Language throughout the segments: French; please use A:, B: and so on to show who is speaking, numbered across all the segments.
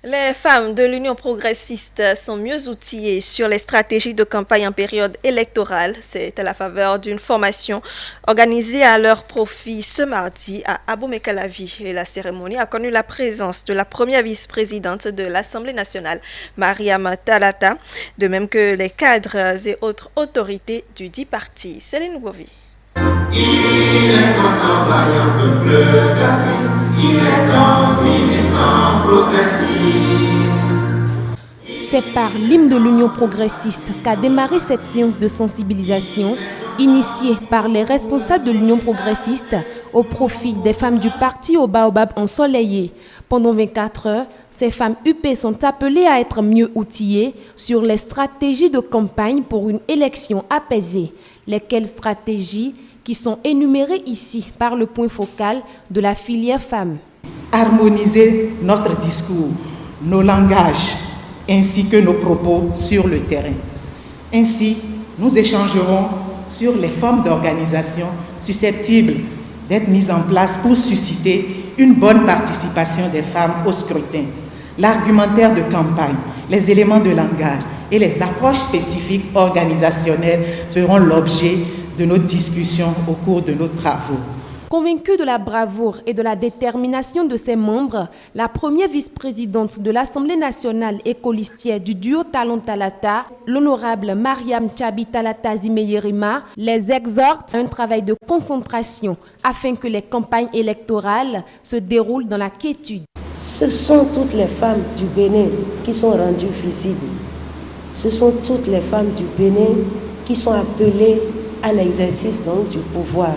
A: Les femmes de l'Union progressiste sont mieux outillées sur les stratégies de campagne en période électorale. C'est à la faveur d'une formation organisée à leur profit ce mardi à Abomey-Calavi. Et la cérémonie a connu la présence de la première vice-présidente de l'Assemblée nationale, Mariam Talata, de même que les cadres et autres autorités du dit parti. Céline Bovi.
B: Il est temps vaillant peuple d'Afrique, il est temps militant progressiste.
C: C'est par l'hymne de l'Union progressiste qu'a démarré cette séance de sensibilisation initiée par les responsables de l'Union progressiste au profit des femmes du parti au Baobab ensoleillé. Pendant 24 heures, ces femmes UP sont appelées à être mieux outillées sur les stratégies de campagne pour une élection apaisée. Lesquelles stratégies qui sont énumérées ici par le point focal de la filière femmes.
D: Harmoniser notre discours, nos langages, ainsi que nos propos sur le terrain. Ainsi, nous échangerons sur les formes d'organisation susceptibles d'être mises en place pour susciter une bonne participation des femmes au scrutin. L'argumentaire de campagne, les éléments de langage et les approches spécifiques organisationnelles feront l'objet de nos discussions au cours de nos travaux.
C: Convaincue de la bravoure et de la détermination de ses membres, la première vice-présidente de l'Assemblée nationale et colistière du duo Talon Talata, l'honorable Mariam Tchabi Talata Zimeyerima, les exhorte à un travail de concentration afin que les campagnes électorales se déroulent dans la quiétude.
E: Ce sont toutes les femmes du Bénin qui sont rendues visibles. Ce sont toutes les femmes du Bénin qui sont appelées à l'exercice donc du pouvoir.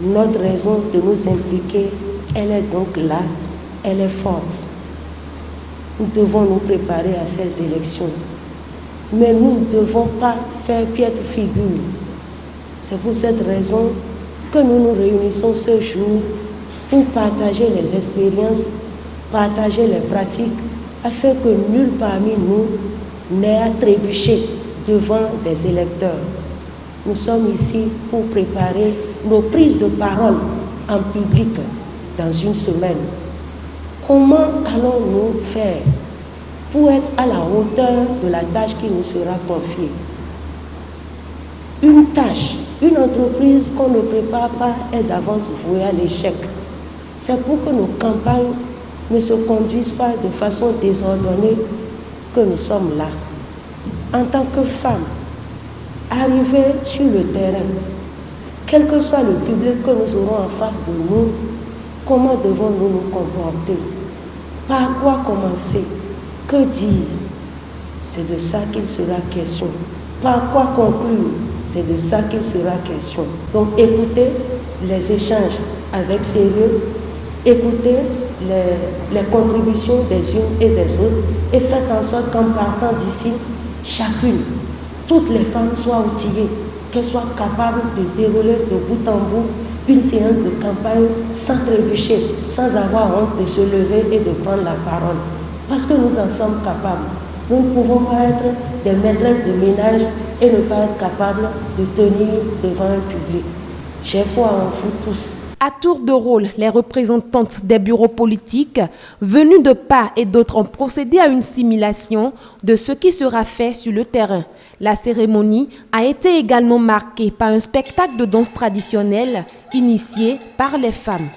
E: Notre raison de nous impliquer, elle est donc là, elle est forte. Nous devons nous préparer à ces élections. Mais nous ne devons pas faire piètre figure. C'est pour cette raison que nous nous réunissons ce jour pour partager les expériences, partager les pratiques, afin que nul parmi nous n'ait à trébucher devant des électeurs. Nous sommes ici pour préparer nos prises de parole en public dans une semaine. Comment allons-nous faire pour être à la hauteur de la tâche qui nous sera confiée? Une tâche, une entreprise qu'on ne prépare pas est d'avance vouée à l'échec. C'est pour que nos campagnes ne se conduisent pas de façon désordonnée que nous sommes là. En tant que femmes, arriver sur le terrain, quel que soit le public que nous aurons en face de nous, comment devons-nous nous comporter? Par quoi commencer? Que dire? C'est de ça qu'il sera question. Par quoi conclure? C'est de ça qu'il sera question. Donc écoutez les échanges avec sérieux, écoutez les contributions des unes et des autres et faites en sorte qu'en partant d'ici, chacune, toutes les femmes soient outillées, qu'elles soient capables de dérouler de bout en bout une séance de campagne sans trébucher, sans avoir honte de se lever et de prendre la parole. Parce que nous en sommes capables. Nous ne pouvons pas être des maîtresses de ménage et ne pas être capables de tenir devant un public. J'ai foi en vous tous.
C: À tour de rôle, les représentantes des bureaux politiques venues de part et d'autre ont procédé à une simulation de ce qui sera fait sur le terrain. La cérémonie a été également marquée par un spectacle de danse traditionnelle initié par les femmes.